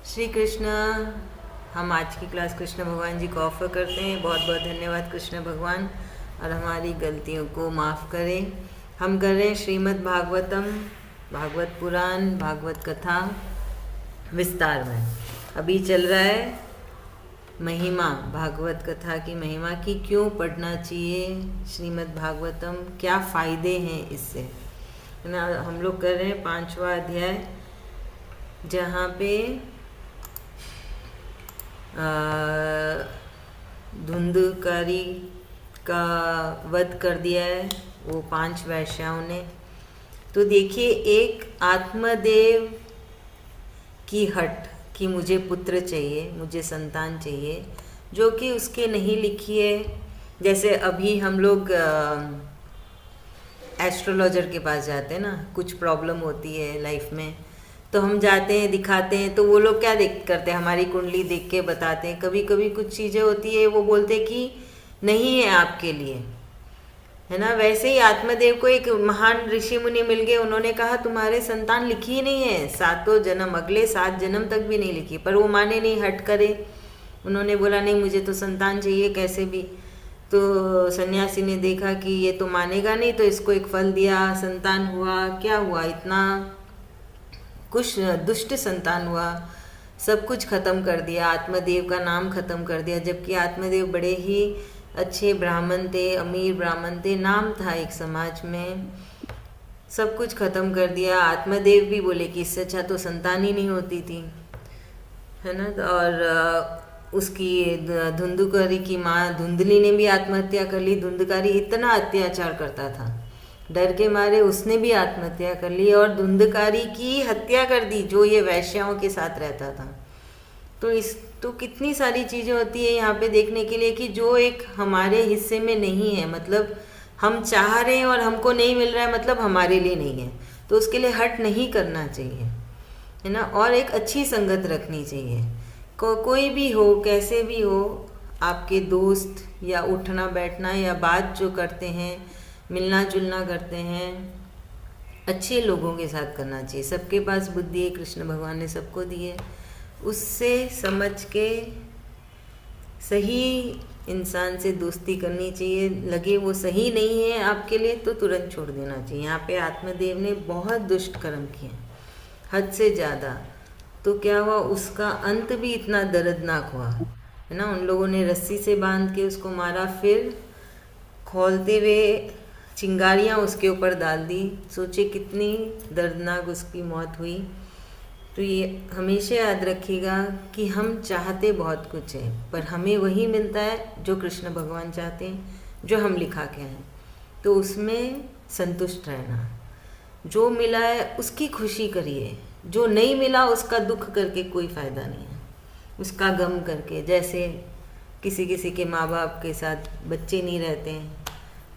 श्री कृष्ण। हम आज की क्लास कृष्ण भगवान जी को ऑफर करते हैं। बहुत बहुत धन्यवाद कृष्ण भगवान, और हमारी गलतियों को माफ़ करें। हम कर रहे हैं श्रीमद् भागवतम, भागवत पुराण, भागवत कथा विस्तार में। अभी चल रहा है महिमा, भागवत कथा की महिमा की क्यों पढ़ना चाहिए श्रीमद् भागवतम, क्या फ़ायदे हैं इससे, है ना। हम लोग कर रहे हैं 5वां अध्याय, जहाँ पे धुंधकारी का वध कर दिया है वो 5 वैश्याओं ने। तो देखिए, एक आत्मदेव की हट कि मुझे पुत्र चाहिए, मुझे संतान चाहिए, जो कि उसके नहीं लिखी है। जैसे अभी हम लोग एस्ट्रोलॉजर के पास जाते हैं ना, कुछ प्रॉब्लम होती है लाइफ में, तो हम जाते हैं, दिखाते हैं, तो वो लोग क्या देख करते हैं, हमारी कुंडली देख के बताते हैं। कभी कभी कुछ चीज़ें होती है वो बोलते कि नहीं है आपके लिए, है ना। वैसे ही आत्मदेव को एक महान ऋषि मुनि मिल गए, उन्होंने कहा तुम्हारे संतान लिखी ही नहीं है, 7 जन्म, अगले 7 जन्म तक भी नहीं लिखी। पर वो माने नहीं, हट करे। उन्होंने बोला नहीं, मुझे तो संतान चाहिए कैसे भी। तो सन्यासी ने देखा कि ये तो मानेगा नहीं, तो इसको एक फल दिया, संतान हुआ। क्या हुआ, इतना कुछ दुष्ट संतान हुआ, सब कुछ खत्म कर दिया, आत्मदेव का नाम खत्म कर दिया। जबकि आत्मदेव बड़े ही अच्छे ब्राह्मण थे, अमीर ब्राह्मण थे, नाम था एक समाज में, सब कुछ खत्म कर दिया। आत्मदेव भी बोले कि इससे अच्छा तो संतान ही नहीं होती थी, है ना। और उसकी धुंधुकारी की माँ धुंधली ने भी आत्महत्या कर ली। धुंधकारी इतना अत्याचार करता था, डर के मारे उसने भी आत्महत्या कर ली और धुंधकारी की हत्या कर दी, जो ये वैश्याओं के साथ रहता था। तो कितनी सारी चीज़ें होती है यहाँ पे देखने के लिए कि जो एक हमारे हिस्से में नहीं है, मतलब हम चाह रहे हैं और हमको नहीं मिल रहा है, मतलब हमारे लिए नहीं है, तो उसके लिए हट नहीं करना चाहिए, है ना। और एक अच्छी संगत रखनी चाहिए। कोई भी हो, कैसे भी हो, आपके दोस्त या उठना बैठना या बात जो करते हैं, मिलना जुलना करते हैं, अच्छे लोगों के साथ करना चाहिए। सबके पास बुद्धि है, कृष्ण भगवान ने सबको दी है, उससे समझ के सही इंसान से दोस्ती करनी चाहिए। लगे वो सही नहीं है आपके लिए तो तुरंत छोड़ देना चाहिए। यहाँ पे आत्मदेव ने बहुत दुष्ट कर्म किए, हद से ज़्यादा। तो क्या हुआ, उसका अंत भी इतना दर्दनाक हुआ, है ना। उन लोगों ने रस्सी से बांध के उसको मारा, फिर खौलते हुए चिंगारियाँ उसके ऊपर डाल दी। सोचे कितनी दर्दनाक उसकी मौत हुई। तो ये हमेशा याद रखिएगा कि हम चाहते बहुत कुछ है, पर हमें वही मिलता है जो कृष्ण भगवान चाहते हैं, जो हम लिखा के हैं। तो उसमें संतुष्ट रहना। जो मिला है उसकी खुशी करिए, जो नहीं मिला उसका दुख करके कोई फ़ायदा नहीं है, उसका गम करके। जैसे किसी किसी के माँ बाप के साथ बच्चे नहीं रहते हैं,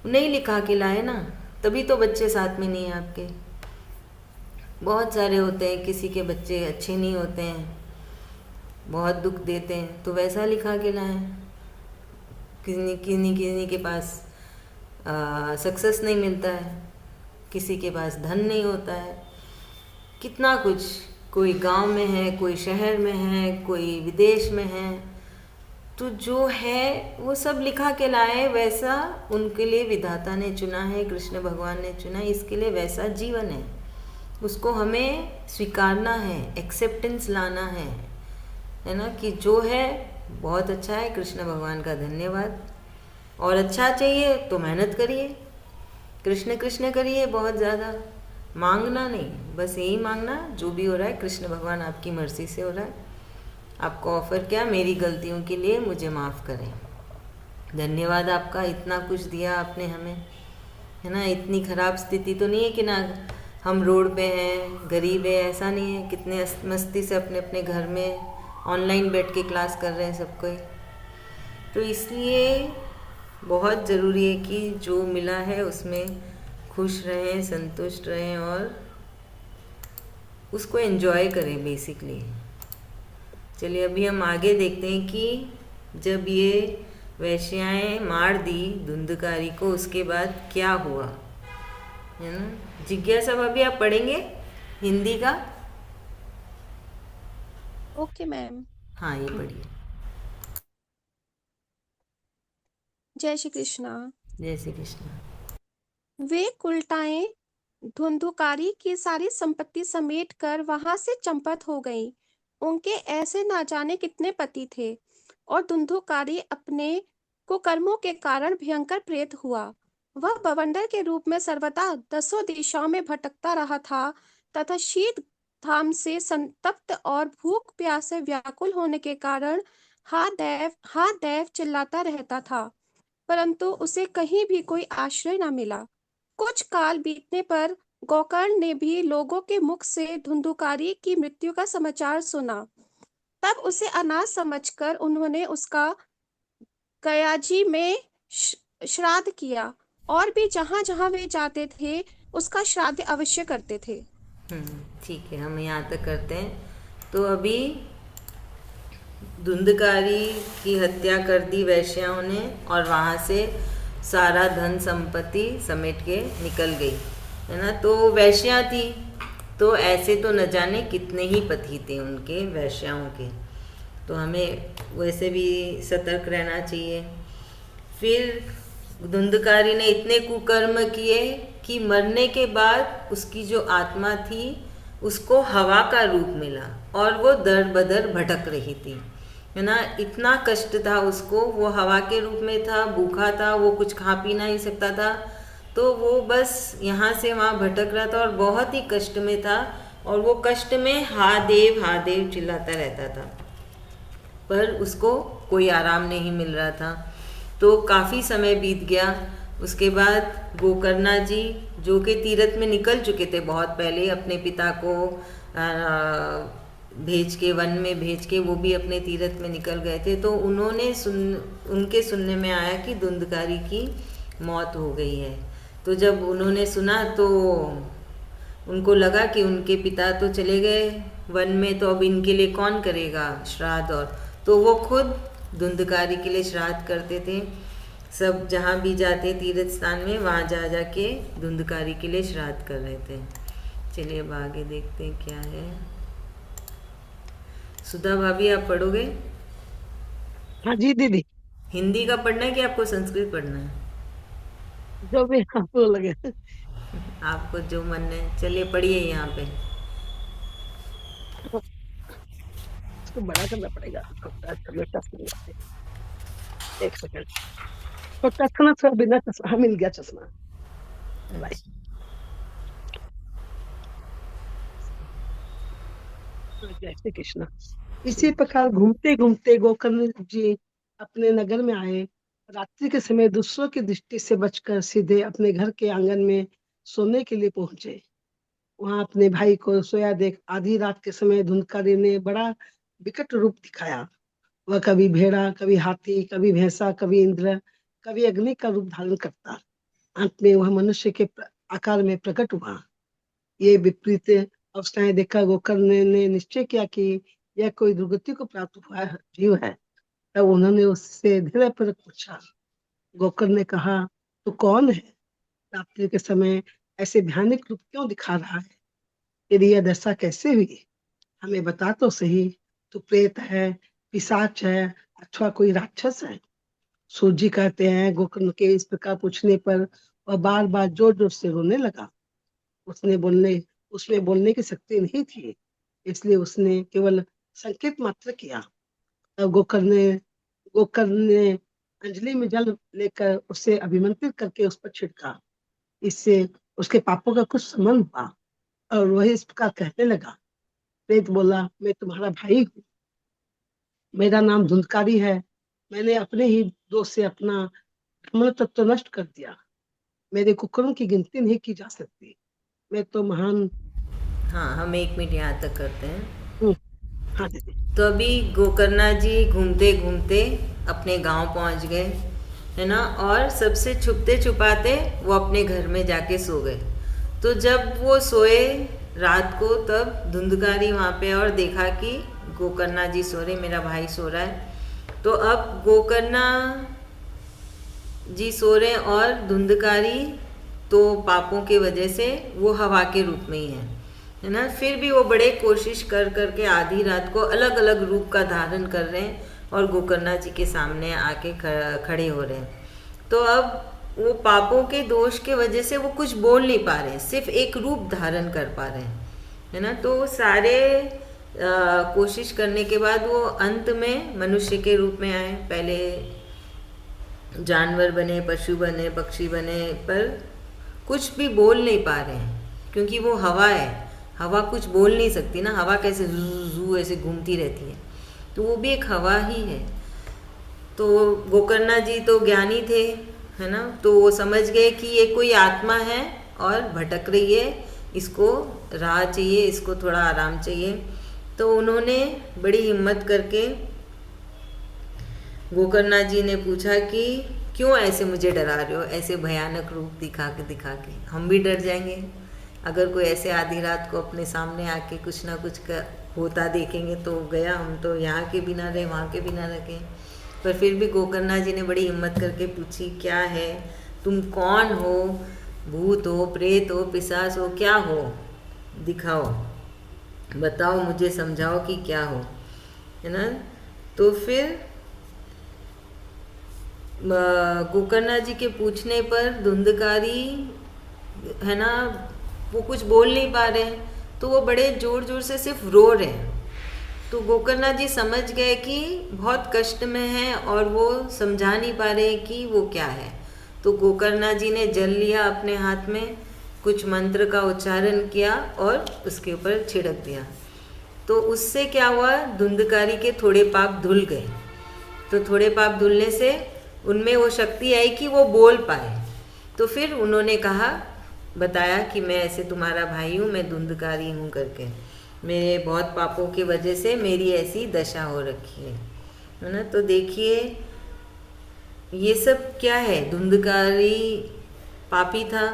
नहीं लिखा के लाए ना, तभी तो बच्चे साथ में नहीं है आपके। बहुत सारे होते हैं, किसी के बच्चे अच्छे नहीं होते हैं, बहुत दुख देते हैं, तो वैसा लिखा के लाए। किन्हीं के पास सक्सेस नहीं मिलता है, किसी के पास धन नहीं होता है, कितना कुछ। कोई गांव में है, कोई शहर में है, कोई विदेश में है। तो जो है वो सब लिखा के लाए, वैसा उनके लिए विधाता ने चुना है, कृष्ण भगवान ने चुना है, इसके लिए वैसा जीवन है। उसको हमें स्वीकारना है, एक्सेप्टेंस लाना है ना, कि जो है बहुत अच्छा है, कृष्ण भगवान का धन्यवाद। और अच्छा चाहिए तो मेहनत करिए, कृष्ण कृष्ण करिए, बहुत ज़्यादा मांगना नहीं, बस यही मांगना जो भी हो रहा है कृष्ण भगवान आपकी मर्जी से हो रहा है। आपको ऑफ़र क्या, मेरी गलतियों के लिए मुझे माफ़ करें, धन्यवाद आपका, इतना कुछ दिया आपने हमें, है ना। इतनी ख़राब स्थिति तो नहीं है कि ना हम रोड पे हैं, गरीब है, ऐसा नहीं है। कितने मस्ती से अपने अपने घर में ऑनलाइन बैठ के क्लास कर रहे हैं सब कोई। तो इसलिए बहुत ज़रूरी है कि जो मिला है उसमें खुश रहें, संतुष्ट रहें और उसको एंजॉय करें बेसिकली। चलिए अभी हम आगे देखते हैं कि जब ये वैश्याएँ मार दी धुंधकारी को, उसके बाद क्या हुआ, है ना। जिज्ञासा भाभी आप पढ़ेंगे हिंदी का? Okay ma'am. हाँ, ये पढ़िए। जय श्री कृष्णा। जय श्री कृष्ण। वे उल्टाएं धुंधुकारी की सारी संपत्ति समेट कर वहां से चंपत हो गईं। उनके ऐसे ना जाने कितने पति थे और धुंधुकारी अपने कुकर्मों के कारण भयंकर प्रेत हुआ। वह बवंडर के रूप में सर्वदा दसों दिशाओं में भटकता रहा था तथा शीत घाम से संतप्त और भूख प्यास से व्याकुल होने के कारण हा दैव चिल्लाता रहता था, परंतु उसे कहीं भी कोई आश्रय न मिला। कुछ काल बीतने पर गोकर्ण ने भी लोगों के मुख से धुंधुकारी की मृत्यु का समाचार सुना। तब उसे अनाथ समझकर उन्होंने उसका कयाजी में श्राद्ध किया और भी जहां जहां वे जाते थे उसका श्राद्ध अवश्य करते थे। ठीक है, हम यहाँ तक करते हैं। तो अभी धुंधकारी की हत्या कर दी वैश्याओं ने, और वहाँ से सारा धन संपत्ति समेट के निकल गई, है ना। तो वैश्या थी, तो ऐसे तो न जाने कितने ही पति थे उनके, वैश्याओं के। तो हमें वैसे भी सतर्क रहना चाहिए। फिर धुंधकारी ने इतने कुकर्म किए कि मरने के बाद उसकी जो आत्मा थी उसको हवा का रूप मिला, और वो दर बदर भटक रही थी, है ना। इतना कष्ट था उसको, वो हवा के रूप में था, भूखा था, वो कुछ खा पी नहीं सकता था। तो वो बस यहाँ से वहाँ भटक रहा था और बहुत ही कष्ट में था, और वो कष्ट में हा देव चिल्लाता रहता था, पर उसको कोई आराम नहीं मिल रहा था। तो काफ़ी समय बीत गया। उसके बाद गोकर्णा जी, जो कि तीर्थ में निकल चुके थे बहुत पहले, अपने पिता को भेज के, वन में भेज के, वो भी अपने तीर्थ में निकल गए थे। तो उनके सुनने में आया कि धुंधकारी की मौत हो गई है। तो जब उन्होंने सुना तो उनको लगा कि उनके पिता तो चले गए वन में, तो अब इनके लिए कौन करेगा श्राद्ध। और तो वो खुद धुंधकारी के लिए श्राद्ध करते थे। सब जहाँ भी जाते तीर्थ स्थान में, वहाँ जा जा के धुंधकारी के लिए श्राद्ध कर रहे थे। चलिए अब आगे देखते हैं क्या है। सुधा भाभी, आप पढ़ोगे? हाँ जी दीदी। हिंदी का पढ़ना है कि आपको संस्कृत पढ़ना है? जो भी आपको लगे। आपको जो मन है, चलिए पढ़िए यहाँ पे। इसको बड़ा करना पड़ेगा, छोटा छोटा टच नहीं आते। एक सेकंड। तो टच ना थोड़ा, बिना चश्मा। हाँ, मिल गया चश्मा। भाई, अच्छा। जय श्री कृष्ण। इसी प्रकार घूमते घूमते गोकर्ण जी अपने नगर में आए। रात्रि के समय दूसरों की दृष्टि से बचकर सीधे अपने घर के आंगन में सोने के लिए पहुंचे। वहां अपने भाई को सोया देख आधी रात के समय धुंधकारी ने बड़ा विकट रूप दिखाया। वह कभी भेड़ा, कभी हाथी, कभी भैंसा, कभी इंद्र, कभी अग्नि का रूप धारण करता। अंत में वह मनुष्य के आकार में प्रकट हुआ। ये विपरीत अवस्थाएं देखकर गोकर्ण ने निश्चय किया कि यह कोई दुर्गति को प्राप्त हुआ जीव है। तब उन्होंने उससे धीरे पूर्वक पूछा। गोकर्ण ने कहा, तू कौन है? रात्रि के समय ऐसे भयानक रूप क्यों दिखा रहा है? यदि यह दशा कैसे हुई, हमें बता तो सही। तू प्रेत है, पिशाच है, अथवा कोई राक्षस है? सूत जी कहते हैं, गोकर्ण के इस प्रकार पूछने पर वह बार बार जोर जोर से रोने लगा। उसने बोलने उसमें बोलने की शक्ति नहीं थी, इसलिए उसने केवल संकेत मात्र किया। तब गोकर्ण ने अंजलि में जल लेकर उसे अभिमंत्रित करके उस पर छिड़का। इससे उसके पापों का कुछ शमन हुआ, और वह इस प्रकार कहने लगा। प्रेत बोला, मैं तुम्हारा भाई हूँ, मेरा नाम धुंधकारी है। मैंने अपने ही दोष से अपना ब्रह्म तत्व नष्ट कर दिया। मेरे कुकर्म की गिनती नहीं की जा सकती। मैं तो महान हाँ, हम 1 मिनट यहाँ तक करते हैं। हूँ। हाँ दीदी। तो अभी गोकर्णा जी घूमते घूमते अपने गांव पहुंच गए, है ना। और सबसे छुपते छुपाते वो अपने घर में जाके सो गए। तो जब वो सोए रात को, तब धुंधकारी वहाँ पे और देखा कि गोकर्णा जी सो रहे, मेरा भाई सो रहा है। तो अब गोकर्णा जी सो रहे, और धुंधकारी तो पापों के वजह से वो हवा के रूप में ही है। है ना। फिर भी वो बड़े कोशिश कर करके आधी रात को अलग अलग रूप का धारण कर रहे हैं और गोकर्णा जी के सामने आके खड़े हो रहे हैं। तो अब वो पापों के दोष के वजह से वो कुछ बोल नहीं पा रहे हैं, सिर्फ एक रूप धारण कर पा रहे हैं, है ना। तो सारे कोशिश करने के बाद वो अंत में मनुष्य के रूप में आए। पहले जानवर बने, पशु बने, पक्षी बने, पर कुछ भी बोल नहीं पा रहे हैं क्योंकि वो हवा है। हवा कुछ बोल नहीं सकती ना, हवा कैसे जू ऐसे घूमती रहती है, तो वो भी एक हवा ही है। तो गोकर्णा जी तो ज्ञानी थे, है ना, तो वो समझ गए कि ये कोई आत्मा है और भटक रही है, इसको राह चाहिए, इसको थोड़ा आराम चाहिए। तो उन्होंने बड़ी हिम्मत करके गोकर्णा जी ने पूछा कि क्यों ऐसे मुझे डरा रहे हो, ऐसे भयानक रूप दिखा के हम भी डर जाएंगे अगर कोई ऐसे आधी रात को अपने सामने आके कुछ ना कुछ होता देखेंगे तो गया, हम तो यहाँ के भी ना रहे, वहाँ के भी ना रखें। पर फिर भी गोकर्णा जी ने बड़ी हिम्मत करके पूछी, क्या है, तुम कौन हो, भूत हो, प्रेत हो, पिशाच हो, क्या हो, दिखाओ, बताओ, मुझे समझाओ कि क्या हो, है ना। तो फिर गोकर्णा जी के पूछने पर धुंधकारी, है ना, वो कुछ बोल नहीं पा रहे, तो वो बड़े जोर जोर से सिर्फ रो रहे हैं। तो गोकर्णा जी समझ गए कि बहुत कष्ट में है और वो समझा नहीं पा रहे कि वो क्या है। तो गोकर्णा जी ने जल लिया अपने हाथ में, कुछ मंत्र का उच्चारण किया और उसके ऊपर छिड़क दिया। तो उससे क्या हुआ, धुंधकारी के थोड़े पाप धुल गए। तो थोड़े पाप धुलने से उनमें वो शक्ति आई कि वो बोल पाए। तो फिर उन्होंने कहा, बताया कि मैं ऐसे तुम्हारा भाई हूँ, मैं धुंधकारी हूँ करके, मेरे बहुत पापों की वजह से मेरी ऐसी दशा हो रखी है ना। तो देखिए ये सब क्या है, धुंधकारी पापी था,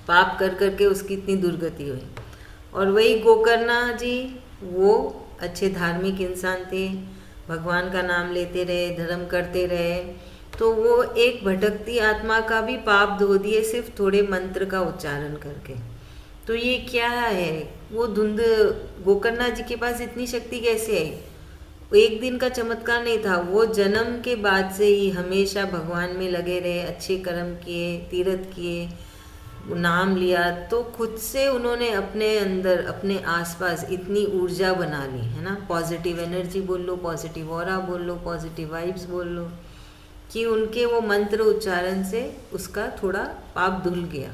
पाप कर करके उसकी इतनी दुर्गति हुई। और वही गोकर्णा जी, वो अच्छे धार्मिक इंसान थे, भगवान का नाम लेते रहे, धर्म करते रहे, तो वो एक भटकती आत्मा का भी पाप धो दिए सिर्फ थोड़े मंत्र का उच्चारण करके। तो ये क्या है, वो गोकर्णा जी के पास इतनी शक्ति कैसे आई? एक दिन का चमत्कार नहीं था, वो जन्म के बाद से ही हमेशा भगवान में लगे रहे, अच्छे कर्म किए, तीर्थ किए, नाम लिया, तो खुद से उन्होंने अपने अंदर, अपने आसपास इतनी ऊर्जा बना ली, है ना। पॉजिटिव एनर्जी बोल लो, पॉजिटिव ऑरा बोल लो, पॉजिटिव वाइब्स बोल लो, कि उनके वो मंत्र उच्चारण से उसका थोड़ा पाप धुल गया।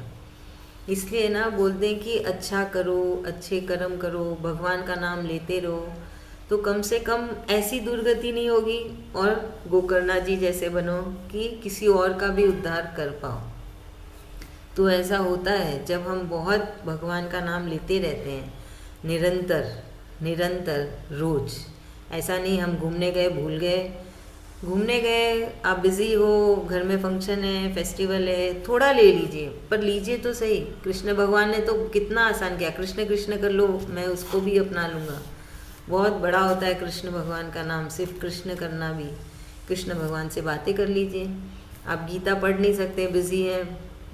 इसलिए ना बोलते हैं कि अच्छा करो, अच्छे कर्म करो, भगवान का नाम लेते रहो, तो कम से कम ऐसी दुर्गति नहीं होगी और गोकर्णा जी जैसे बनो कि किसी और का भी उद्धार कर पाओ। तो ऐसा होता है जब हम बहुत भगवान का नाम लेते रहते हैं, निरंतर निरंतर रोज। ऐसा नहीं हम घूमने गए भूल गए, घूमने गए, आप बिज़ी हो, घर में फंक्शन है, फेस्टिवल है, थोड़ा ले लीजिए, पर लीजिए तो सही। कृष्ण भगवान ने तो कितना आसान किया, कृष्ण कृष्ण कर लो, मैं उसको भी अपना लूँगा। बहुत बड़ा होता है कृष्ण भगवान का नाम, सिर्फ कृष्ण करना भी। कृष्ण भगवान से बातें कर लीजिए। आप गीता पढ़ नहीं सकते, बिज़ी है,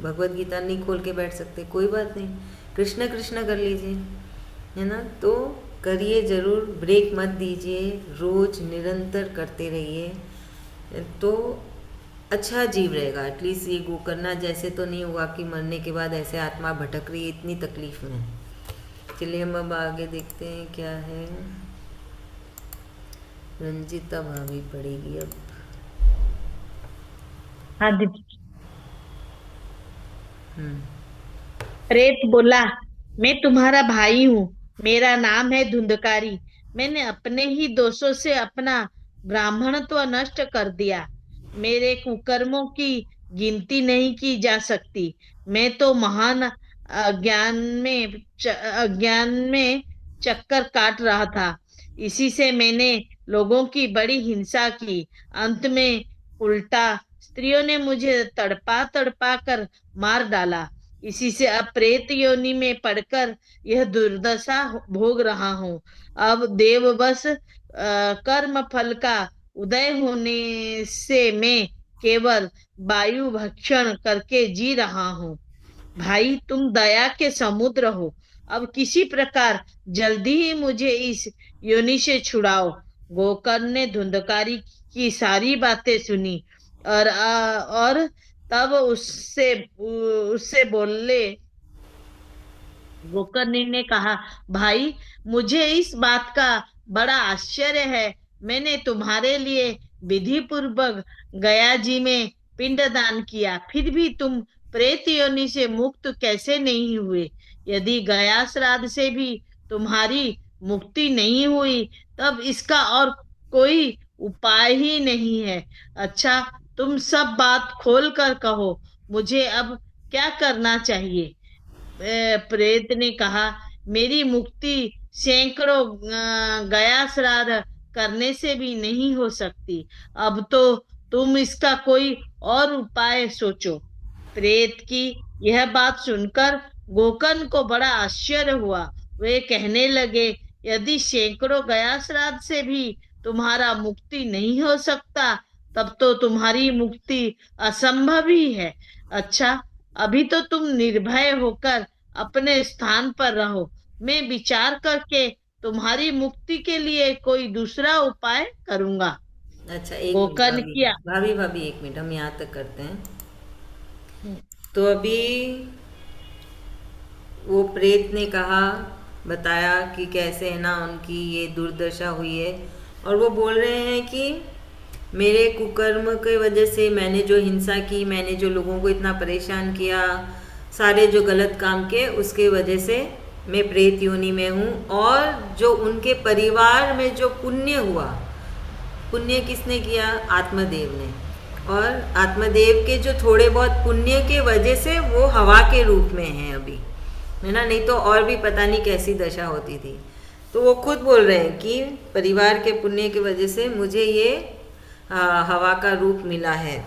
भगवत गीता नहीं खोल के बैठ सकते, कोई बात नहीं, कृष्ण कृष्ण कर लीजिए, है ना। तो करिए ज़रूर, ब्रेक मत दीजिए, रोज़ निरंतर करते रहिए, तो अच्छा जीव रहेगा। एटलीस्ट ये गोकर्णा जैसे तो नहीं हुआ कि मरने के बाद ऐसे आत्मा भटक रही है इतनी तकलीफ में। चलिए हम अब आगे देखते हैं क्या है। रंजिता भाभी पढ़ेगी अब। हाँ दीदी। हम्म। प्रेत बोला, मैं तुम्हारा भाई हूँ, मेरा नाम है धुंधकारी। मैंने अपने ही दोषों से अपना ब्राह्मणत्व नष्ट कर दिया। मेरे कुकर्मों की गिनती नहीं की जा सकती। मैं तो महान अज्ञान में चक्कर काट रहा था। इसी से मैंने लोगों की बड़ी हिंसा की। अंत में उल्टा स्त्रियों ने मुझे तड़पा तड़पा कर मार डाला। इसी से अब प्रेत योनि में पड़कर यह दुर्दशा भोग रहा हूँ। अब देववश कर्म फल का उदय होने से मैं केवल वायु भक्षण करके जी रहा हूँ। भाई तुम दया के समुद्र हो, अब किसी प्रकार जल्दी ही मुझे इस योनि से छुड़ाओ। गोकर्ण ने धुंधकारी की सारी बातें सुनी और तब उससे उससे बोले गोकर्ण ने कहा, भाई मुझे इस बात का बड़ा आश्चर्य है। मैंने तुम्हारे लिए विधि पूर्वक गया जी में पिंडदान किया, फिर भी तुम प्रेत योनि से मुक्त कैसे नहीं हुए? यदि गया श्राद्ध से भी तुम्हारी मुक्ति नहीं हुई, तब इसका और कोई उपाय ही नहीं है। अच्छा, तुम सब बात खोल कर कहो, मुझे अब क्या करना चाहिए? प्रेत ने कहा, मेरी मुक्ति सैकड़ों गया श्राद्ध करने से भी नहीं हो सकती। अब तो तुम इसका कोई और उपाय सोचो। प्रेत की यह बात सुनकर गोकर्ण को बड़ा आश्चर्य हुआ। वे कहने लगे, यदि सैकड़ों गया श्राद्ध से भी तुम्हारा मुक्ति नहीं हो सकता, तब तो तुम्हारी मुक्ति असंभव ही है। अच्छा, अभी तो तुम निर्भय होकर अपने स्थान पर रहो। मैं विचार करके तुम्हारी मुक्ति के लिए कोई दूसरा उपाय करूंगा। अच्छा, एक मिनट गोकर्ण भाभी, किया। भाभी भाभी एक मिनट, हम यहाँ तक करते हैं। तो अभी वो प्रेत ने कहा, बताया कि कैसे है ना उनकी ये दुर्दशा हुई है, और वो बोल रहे हैं कि मेरे कुकर्म के वजह से मैंने जो हिंसा की, मैंने जो लोगों को इतना परेशान किया, सारे जो गलत काम किए, उसके वजह से मैं प्रेत योनि में हूँ। और जो उनके परिवार में जो पुण्य हुआ, पुण्य किसने किया? आत्मदेव ने। और आत्मदेव के जो थोड़े बहुत पुण्य के वजह से वो हवा के रूप में हैं अभी, है ना, नहीं तो और भी पता नहीं कैसी दशा होती थी। तो वो खुद बोल रहे हैं कि परिवार के पुण्य की वजह से मुझे ये हवा का रूप मिला है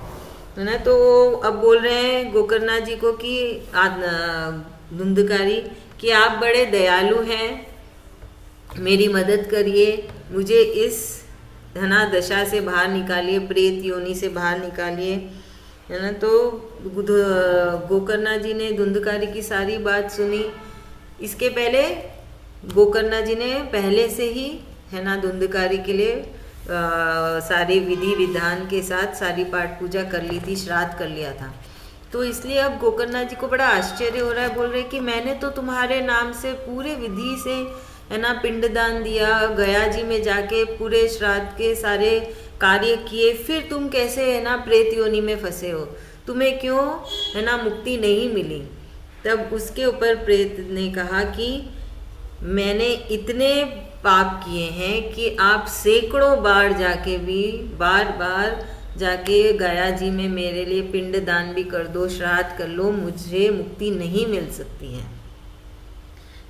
ना। तो अब बोल रहे हैं गोकर्णनाथ जी को कि धुंधकारी कि आप बड़े दयालु हैं, मेरी मदद करिए, मुझे इस धना दशा से बाहर निकालिए, प्रेत योनि से बाहर निकालिए, है ना। तो गोकर्णनाथ जी ने धुंधकारी की सारी बात सुनी। इसके पहले गोकर्णनाथ जी ने पहले से ही, है ना, धुंधकारी के लिए सारी विधि विधान के साथ सारी पाठ पूजा कर ली थी, श्राद्ध कर लिया था। तो इसलिए अब गोकर्णनाथ जी को बड़ा आश्चर्य हो रहा है। बोल रहे कि मैंने तो तुम्हारे नाम से पूरे विधि से, है ना, पिंडदान दिया, गया जी में जाके पूरे श्राद्ध के सारे कार्य किए, फिर तुम कैसे, है ना, प्रेत योनि में फंसे हो? तुम्हें क्यों, है ना, मुक्ति नहीं मिली? तब उसके ऊपर प्रेत ने कहा कि मैंने इतने पाप किए हैं कि आप सैकड़ों बार जाके भी, बार बार जाके गया जी में मेरे लिए पिंड दान भी कर दो, श्राद्ध कर लो, मुझे मुक्ति नहीं मिल सकती है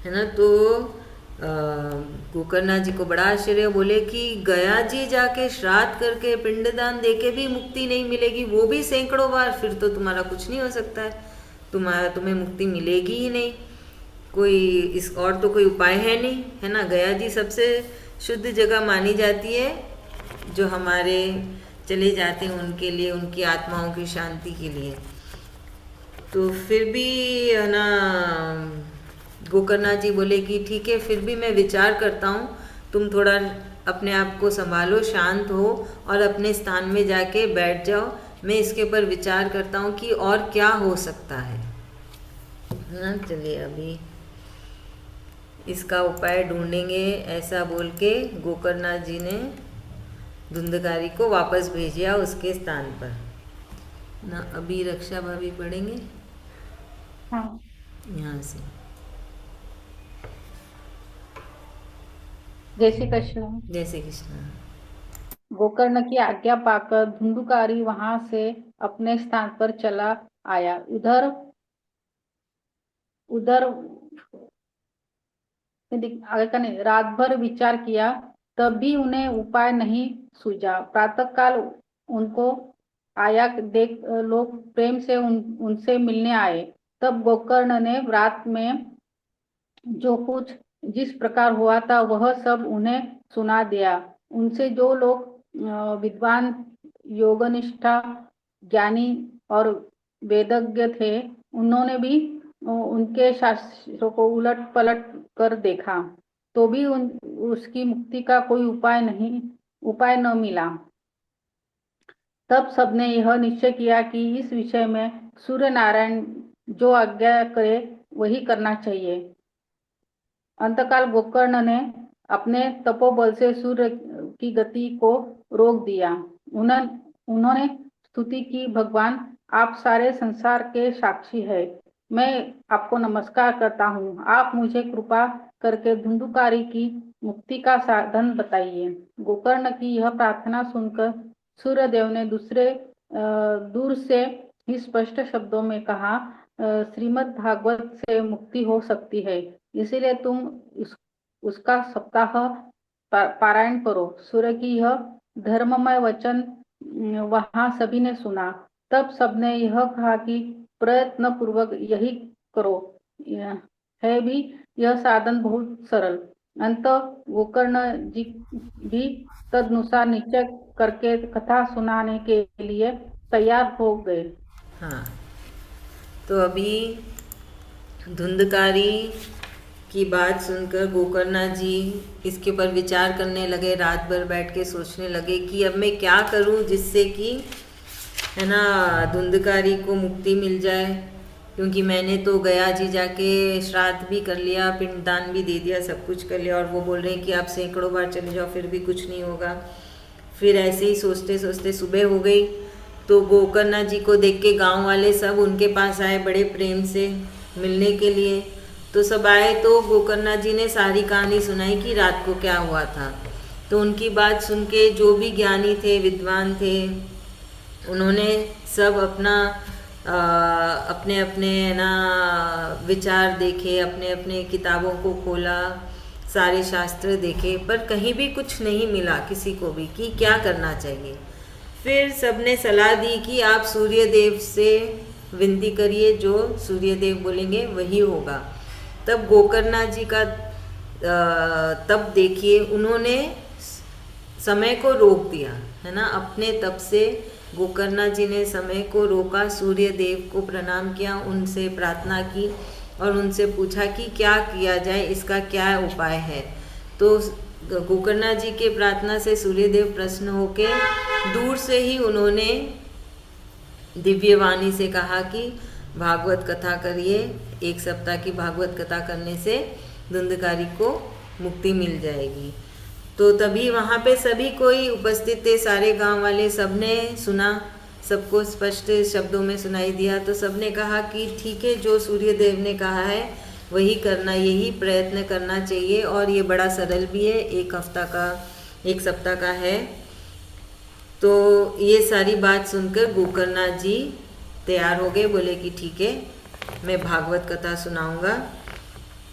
ना। तो गोकर्णनाथ जी को बड़ा आश्चर्य, बोले कि गया जी जाके श्राद्ध करके पिंडदान देके भी मुक्ति नहीं मिलेगी, वो भी सैकड़ों बार, फिर तो तुम्हारा कुछ नहीं हो सकता है, तुम्हें मुक्ति मिलेगी ही नहीं। कोई इस और तो कोई उपाय है नहीं, है ना। गया जी सबसे शुद्ध जगह मानी जाती है, जो हमारे चले जाते हैं उनके लिए, उनकी आत्माओं की शांति के लिए। तो फिर भी, है ना, गोकर्णनाथ जी बोले कि ठीक है, फिर भी मैं विचार करता हूँ, तुम थोड़ा अपने आप को संभालो, शांत हो और अपने स्थान में जाके बैठ जाओ, मैं इसके ऊपर विचार करता हूँ कि और क्या हो सकता है ना। चलिए अभी इसका उपाय ढूंढेंगे, ऐसा बोल के गोकर्णनाथ जी ने धुंधकारी को वापस भेजा उसके स्थान पर ना। अभी रक्षा भाभी पढ़ेंगे, हाँ। यहाँ से। जय श्री कृष्ण। जय श्री कृष्ण। गोकर्ण की आज्ञा पाकर धुंधुकारी वहां से अपने स्थान पर चला आया। उधर उधर आगे का नहीं, रात भर विचार किया, तब भी उन्हें उपाय नहीं सूझा। प्रातःकाल उनको आया देख लोग प्रेम से उनसे मिलने आए। तब गोकर्ण ने रात में जो कुछ जिस प्रकार हुआ था वह सब उन्हें सुना दिया। उनसे जो लोग विद्वान, योगनिष्ठा, ज्ञानी और वेदज्ञ थे, उन्होंने भी उनके शास्त्रों को उलट पलट कर देखा तो भी उसकी मुक्ति का कोई उपाय न मिला। तब सबने यह निश्चय किया कि इस विषय में सूर्य नारायण जो आज्ञा करे वही करना चाहिए। अंतकाल गोकर्ण ने अपने तपोबल से सूर्य की गति को रोक दिया। उन्होंने स्तुति की, भगवान आप सारे संसार के साक्षी है, मैं आपको नमस्कार करता हूँ, आप मुझे कृपा करके धुंधुकारी की मुक्ति का साधन बताइए। गोकर्ण की यह प्रार्थना सुनकर सूर्यदेव ने दूर से ही स्पष्ट शब्दों में कहा, श्रीमद् भागवत से मुक्ति हो सकती है, इसीलिए तुम उसका सप्ताह पारायण करो। सूर्य की यह धर्ममय वचन वहां सभी ने सुना। तब सबने यह कहा कि प्रयत्न पूर्वक यही करो, है भी यह साधन बहुत सरल। अंत गोकर्ण जी भी तदनुसार निश्चय करके कथा सुनाने के लिए तैयार हो गए। हाँ, तो अभी धुंधकारी की बात सुनकर गोकर्णा जी इसके ऊपर विचार करने लगे, रात भर बैठ के सोचने लगे कि अब मैं क्या करूं जिससे कि है ना धुंधकारी को मुक्ति मिल जाए, क्योंकि मैंने तो गया जी जाके श्राद्ध भी कर लिया, पिंडदान भी दे दिया, सब कुछ कर लिया, और वो बोल रहे हैं कि आप सैकड़ों बार चले जाओ फिर भी कुछ नहीं होगा। फिर ऐसे ही सोचते सोचते सुबह हो गई। तो गोकर्णा जी को देख के गाँव वाले सब उनके पास आए बड़े प्रेम से मिलने के लिए। तो सब आए तो गोकर्णा जी ने सारी कहानी सुनाई कि रात को क्या हुआ था। तो उनकी बात सुन के जो भी ज्ञानी थे, विद्वान थे, उन्होंने सब अपने अपने ना विचार देखे, अपने अपने किताबों को खोला, सारे शास्त्र देखे, पर कहीं भी कुछ नहीं मिला किसी को भी कि क्या करना चाहिए। फिर सबने सलाह दी कि आप सूर्यदेव से विनती करिए, जो सूर्यदेव बोलेंगे वही होगा। तब गोकर्णा जी का तब देखिए उन्होंने समय को रोक दिया, है ना, अपने तप से गोकर्णा जी ने समय को रोका, सूर्यदेव को प्रणाम किया, उनसे प्रार्थना की और उनसे पूछा कि क्या किया जाए, इसका क्या उपाय है। तो गोकर्णा जी के प्रार्थना से सूर्यदेव प्रसन्न होके दूर से ही उन्होंने दिव्य वाणी से कहा कि भागवत कथा करिए, 1 सप्ताह की भागवत कथा करने से धुंधकारी को मुक्ति मिल जाएगी। तो तभी वहाँ पे सभी कोई उपस्थित थे, सारे गांव वाले, सबने सुना, सबको स्पष्ट शब्दों में सुनाई दिया। तो सबने कहा कि ठीक है, जो सूर्यदेव ने कहा है वही करना, यही प्रयत्न करना चाहिए, और ये बड़ा सरल भी है, 1 सप्ताह का है। तो ये सारी बात सुनकर गोकर्णा जी तैयार हो गए, बोले कि ठीक है, मैं भागवत कथा सुनाऊंगा।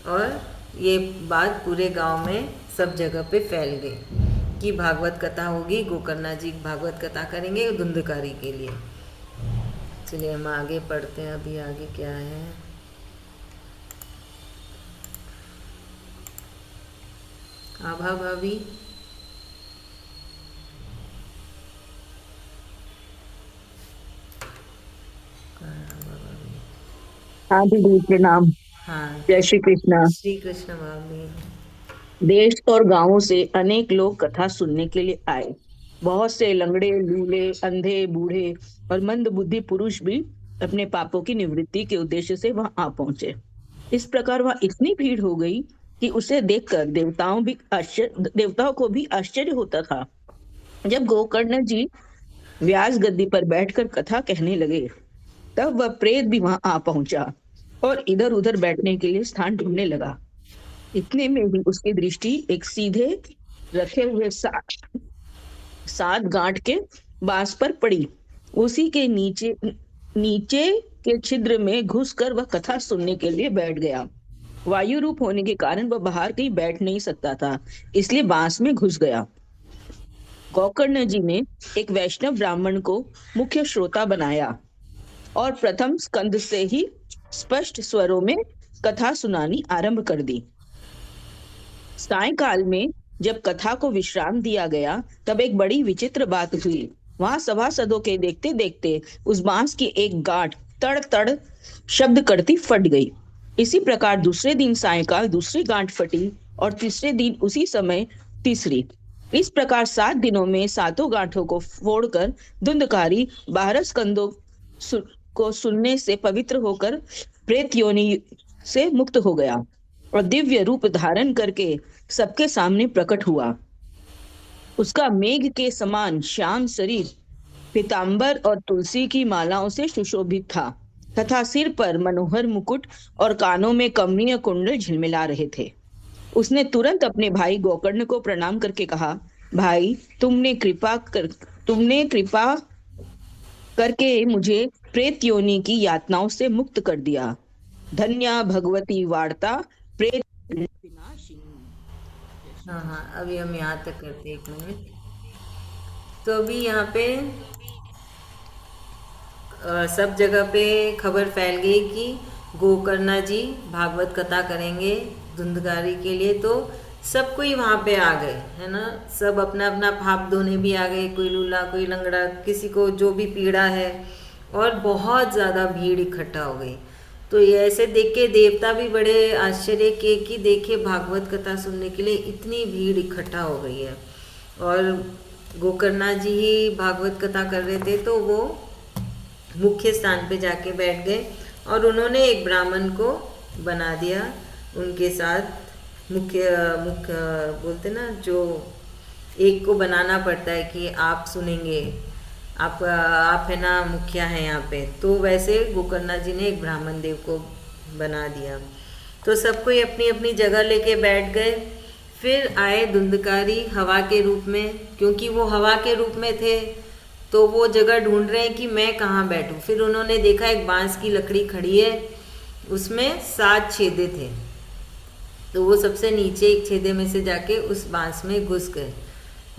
और ये बात पूरे गांव में सब जगह पे फैल गई कि भागवत कथा होगी, गोकर्णा जी भागवत कथा करेंगे धुंधकारी के लिए। चलिए हम आगे पढ़ते हैं, अभी आगे क्या है। आभा भाभी, हाँ दीदी प्रणाम। हाँ, जय श्री कृष्णा। श्री कृष्ण भाभी। देश और गांवों से अनेक लोग कथा सुनने के लिए आए। बहुत से लंगड़े, लूले, अंधे, बूढ़े और मंद बुद्धि पुरुष भी अपने पापों की निवृत्ति के उद्देश्य से वहां आ पहुंचे। इस प्रकार वहां इतनी भीड़ हो गई कि उसे देखकर देवताओं को भी आश्चर्य होता था। जब गोकर्ण जी व्यास गद्दी पर बैठकर कथा कहने लगे, तब वह प्रेत भी वहां आ पहुंचा और इधर उधर बैठने के लिए स्थान ढूंढने लगा। इतने में ही उसकी दृष्टि एक सीधे रखे हुए 7 गांठ के बांस पर पड़ी। उसी के नीचे के छिद्र में घुसकर वह कथा सुनने के लिए बैठ गया। वायु रूप होने के कारण वह बाहर कहीं बैठ नहीं सकता था, इसलिए बांस में घुस गया। गोकर्ण जी ने एक वैष्णव ब्राह्मण को मुख्य श्रोता बनाया और प्रथम स्कंद से ही स्पष्ट स्वरों में कथा सुनानी आरंभ कर दी। सायंकाल में जब कथा को विश्राम दिया गया, तब एक बड़ी विचित्र बात हुई। वहां सभासदों के देखते देखते उस बांस की एक गांठ तड़ तड़ शब्द करती फट गई। इसी प्रकार दूसरे दिन सायंकाल दूसरी गांठ फटी और तीसरे दिन उसी समय तीसरी। इस प्रकार 7 दिनों में 7 गांठों को फोड़कर धुंधकारी 12 स्कंदों को सुनने से पवित्र होकर प्रेत योनि से मुक्त हो गया और दिव्य रूप धारण करके सबके सामने प्रकट हुआ। उसका मेघ के समान श्याम शरीर पीतांबर और तुलसी की मालाओं से सुशोभित था तथा सिर पर मनोहर मुकुट और कानों में कमनीय कुंडल झिलमिला रहे थे। उसने तुरंत अपने भाई गोकर्ण को प्रणाम करके कहा, भाई तुमने कृपा करके मुझे प्रेत योनि की यातनाओं से मुक्त कर दिया। धन्य भगवती वार्ता प्रेत विनाशिनी। हाँ हाँ, अभी हम यहाँ तक करते हैं, 1 मिनट। तो अभी यहाँ पे सब जगह पे खबर फैल गई कि गोकर्णा जी भागवत कथा करेंगे धुंधकारी के लिए, तो सब कोई वहाँ पे आ गए, है ना। सब अपना अपना पाप धोने भी आ गए, कोई लूला कोई लंगड़ा, किसी को जो भी पीड़ा है, और बहुत ज़्यादा भीड़ इकट्ठा हो गई। तो ये ऐसे देख के देवता भी बड़े आश्चर्य के कि देखिए भागवत कथा सुनने के लिए इतनी भीड़ इकट्ठा हो गई है। और गोकर्णा जी ही भागवत कथा कर रहे थे, तो वो मुख्य स्थान पे जाके बैठ गए और उन्होंने एक ब्राह्मण को बना दिया उनके साथ। मुख्य मुख्य बोलते ना, जो एक को बनाना पड़ता है कि आप सुनेंगे, आप है ना मुखिया है यहाँ पे, तो वैसे गोकर्णा जी ने एक ब्राह्मण देव को बना दिया। तो सब कोई अपनी अपनी जगह लेके बैठ गए। फिर आए धुंधकारी हवा के रूप में, क्योंकि वो हवा के रूप में थे तो वो जगह ढूंढ रहे हैं कि मैं कहाँ बैठूं। फिर उन्होंने देखा एक बांस की लकड़ी खड़ी है, उसमें 7 छेदे थे, तो वो सबसे नीचे एक छेदे में से जाके उस बांस में घुस गए,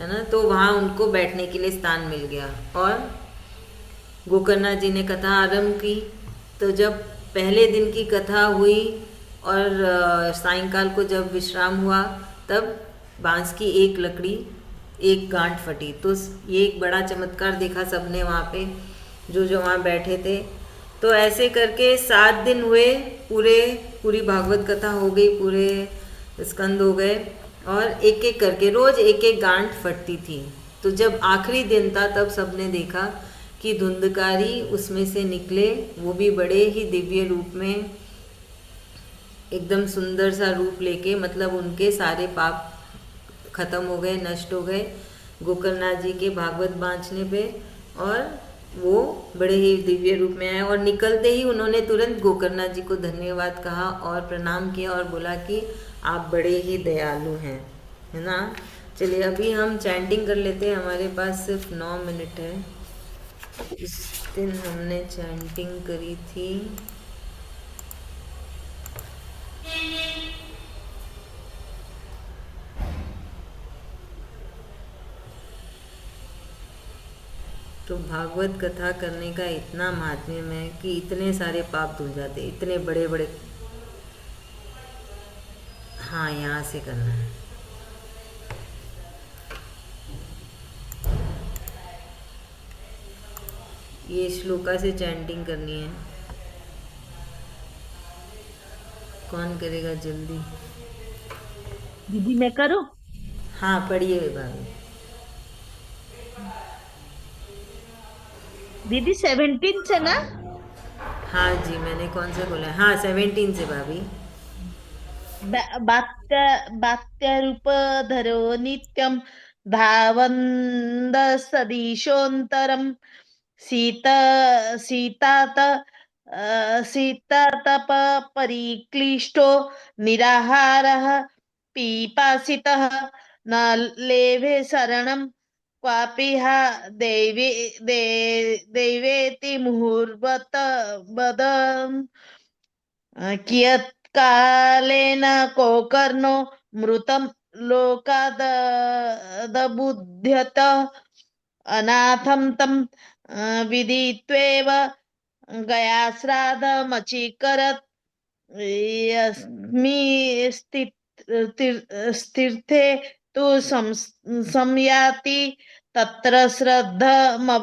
है ना। तो वहाँ उनको बैठने के लिए स्थान मिल गया और गोकर्णा जी ने कथा आरंभ की। तो जब पहले दिन की कथा हुई और सायंकाल को जब विश्राम हुआ, तब बांस की एक लकड़ी एक गांठ फटी। तो ये एक बड़ा चमत्कार देखा सबने वहाँ पे, जो वहाँ बैठे थे। तो ऐसे करके 7 दिन हुए, पूरी भागवत कथा हो गई, पूरे स्कंद हो गए, और एक एक करके रोज एक एक गांठ फटती थी। तो जब आखिरी दिन था तब सबने देखा कि धुंधकारी उसमें से निकले, वो भी बड़े ही दिव्य रूप में, एकदम सुंदर सा रूप लेके, मतलब उनके सारे पाप खत्म हो गए, नष्ट हो गए गोकर्णा जी के भागवत बांचने पे, और वो बड़े ही दिव्य रूप में आए। और निकलते ही उन्होंने तुरंत गोकर्णा जी को धन्यवाद कहा और प्रणाम किया और बोला कि आप बड़े ही दयालु हैं, है ना। चलिए अभी हम चैंटिंग कर लेते हैं, हमारे पास सिर्फ 9 मिनट है। इस दिन हमने चैंटिंग करी थी तो भागवत कथा करने का इतना महात्म्य है कि इतने सारे पाप धुल जाते, इतने बड़े बड़े। हाँ, यहाँ से करना है। ये श्लोका से चैंटिंग करनी है। कौन करेगा जल्दी? दीदी मैं करूं? हाँ, पढ़िए भाभी। दीदी 17 से ना? हाँ जी, मैंने कौन सा बोला? हाँ, 17 से भाभी। बात्य रूप धरो नित्यम धावन्द सदीशोन्तरम सीतातप परिक्लिष्टो निराहारः पीपासितः न लेभे शरणं क्वापि हा दैवेति मुहुर्वत वदन् कियत्कालेन गोकर्णो मृतं लोकादबुध्यत अनाथं तं विदित्वेव गयाश्राद्धमचीकरत् यस्मि स्थिर्थे तु संयाति तत्र श्रद्धमवर्तयत्।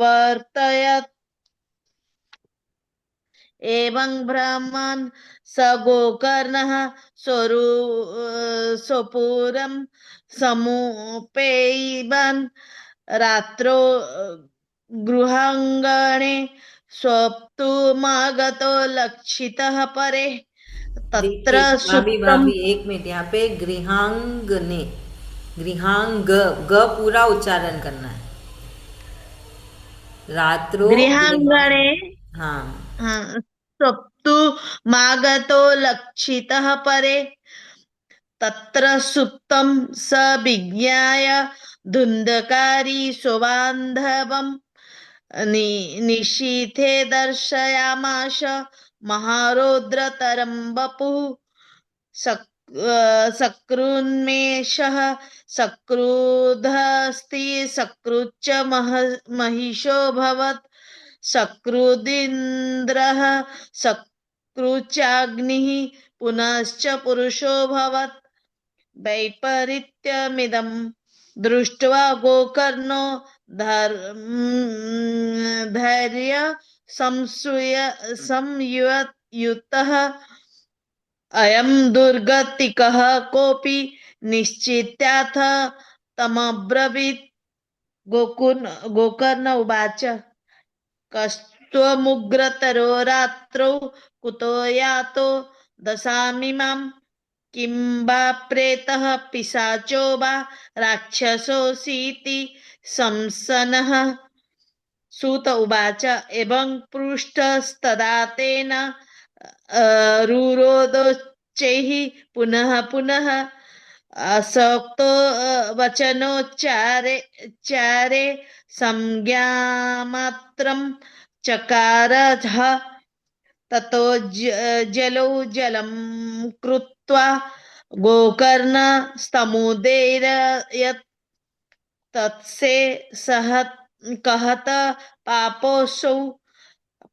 एवं ब्रह्मन् स गोकर्णः स्वपुरं समुपेयन् रात्रो गृहाङ्गणे स्वप्तुमागतो लक्षितः परे तत्र देखिए भाभी सुप्तम् भाभी एक मिनट, यहाँ पे गृहांग ने, गृहांग, ग पूरा उच्चारण करना है। रात्रो गृहाङ्गणे हाँ, स्वप्तुमागतो लक्षितः परे तत्र सुप्तं स विज्ञाय धुन्धकारी स्वबान्धवम् निशीथे दर्शयामास महारौद्रतरं वपुः सकृन्मेषः सकृदस्ति सकृच्च महिषोऽभवत् सकृदिन्द्रः सकृच्चाग्निः पुनश्च पुरुषोऽभवत् वैपरीत्यमिदं दृष्ट्वा गोकर्णो धैर्य संयुतः अयं दुर्गतिकः कोऽपि निश्चित्याथ तमब्रवीत् गोकर्ण उवाच कस्त्वमुग्रतरो रात्रौ कुतो यातो दशामिमां किं वा प्रेतः पिशाचो वा राक्षसोऽसीति संसनः सूत उवाच एवं पृष्टस्तदा तेन रुरोदोच्चैः पुनः पुनः असक्तो वचनोच्चारे संज्ञामात्रं चकारः ततो जलौ जलं कृत्वा गोकर्ण स्तमुदेरयत् तत्से सह कहत पापोऽसौ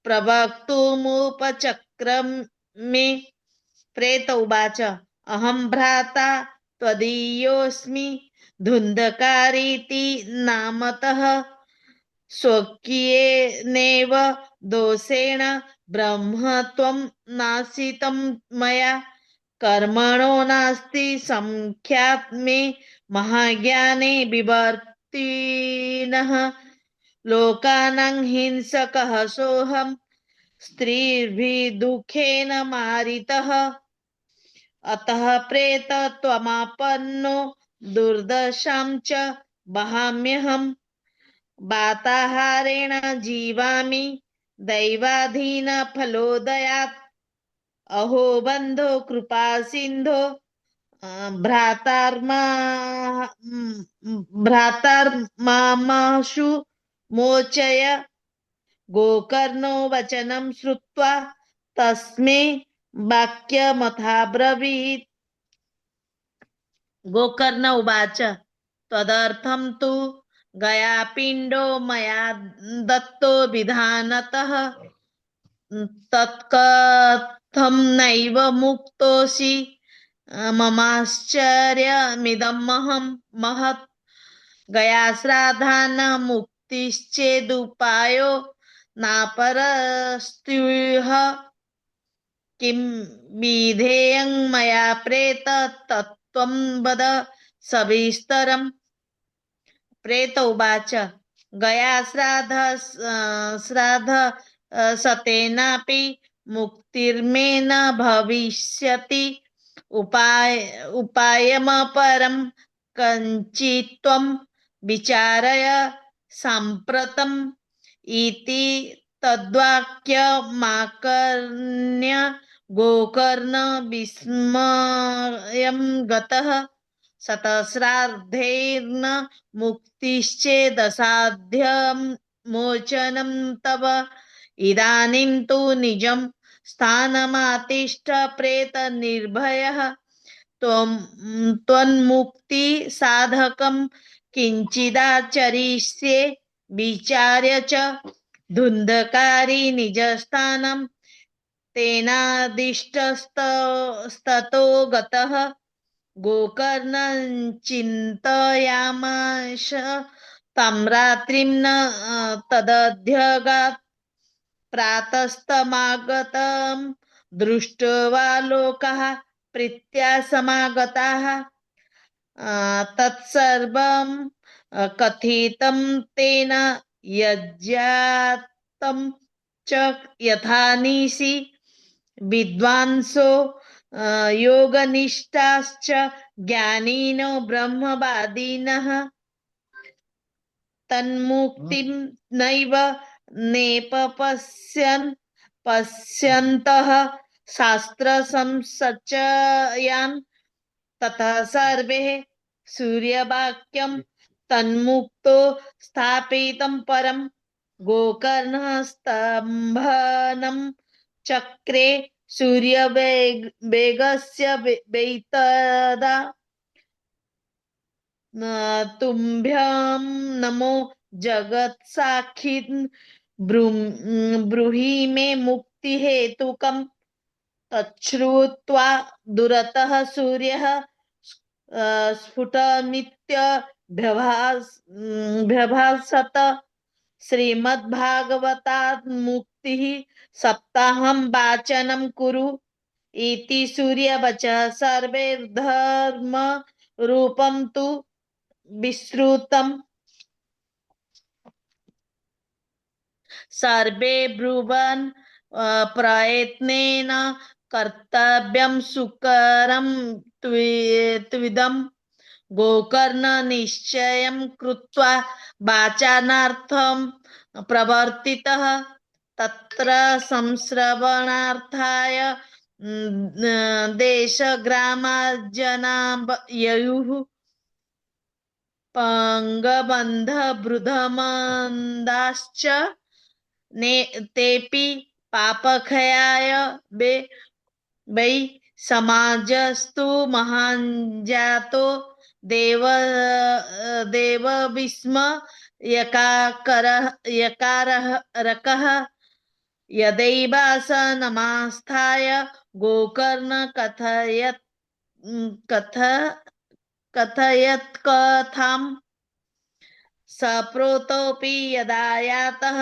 प्रवक्तुमुपचक्रमे प्रेत उवाच अहं भ्राता त्वदीयोऽस्मि धुन्धकारीति नामतः स्वकीयेनेव दोषेण ब्रह्म त्वं नाशितं मया कर्मणो नास्ति संख्यात् मे महाज्ञाने विवर्तिनः लोकानां हिंसकः सोऽहं स्त्रीभिः दुःखेन मारितः अतः प्रेत त्वमापन्नो दुर्दशां च वहाम्यहम् वाताहारेण जीवामि दैवाधीन फलोदयात् अहो बन्धो कृपा सिन्धो भ्रातार्माशु मोचय गोकर्णो वचनं श्रुत्वा तस्मै वाक्यमथाब्रवीत् गोकर्ण उवाच तदर्थं तु गयापिण्डो मया दत्तो विधानतः तत्कथं नैव मुक्तोऽसि ममाश्चर्यमिदं महत् गयाश्राद्धान मुक्तिश्चेदुपायो नापरस्त्युह किं विधेयं मया प्रेत तत्त्वं वद सविस्तरम् प्रेत उवाच गया श्राद्ध सतेनापि मुक्तिर्मे न भविष्यति उपायमपरं कञ्चित्त्वं विचारय साम्प्रतम् इति तद्वाक्यमाकर्ण्य गोकर्ण विस्मयं गतः शतश्राद्धेन मुक्तिश्चेदसाध्यं मोचनं तव इदानीं तु निजं स्थानमातिष्ठ प्रेत निर्भयः त्वन्मुक्ति साधकं किंचिदाचरिष्ये विचार्य च धुन्धकारी निजस्थानं तेनादिष्टस्ततो गतः गोकर्णं चिन्तयामास तं रात्रिं न तदध्यगात् प्रातस्तमागतं दृष्ट्वा लोकाः प्रीत्या समागताः तत्सर्वं कथितं तेन यज्ञातं च यथानिशि विद्वांसो योगनिष्ठाश्च ज्ञानिनो ब्रह्मवादिनः तन्मुक्तिं नैव पश्यन्तः शास्त्रसंशयान् ततः सर्वे सूर्यवाक्यं तन्मुक्तो स्थापितं परं गोकर्णः स्तम्भनं चक्रे सूर्यवेगस्य वैतदा तुभ्यं नमो जगत्साक्षिन् ब्रूहि मे मुक्तिहेतुकम् तच्छ्रुत्वा दुरतः सूर्यः स्फुटमित्यभ्यभासत श्रीमद्भागवतात् मुक्तिः सप्ताहं वाचनं कुरु इति सूर्यवचः सर्वे धर्म रूपं तु विश्रुतम् सर्वे ब्रुवन् प्रयत्नेन कर्तव्यं सुकरं त्विदं गोकर्ण निश्चयं कृत्वा वाचनार्थं प्रवर्तितः तत्र संश्रवणार्थाय देशग्रामजना ययुः पंगबन्धवृद्धमन्दाश्च तेऽपि पापक्षयाय वै समाजस्तु महाञ्जातो देवविस्म यकारकः यदैवासनमास्थाय गोकर्ण कथयत्कथाम् सप्रोतोऽपि यदा यातः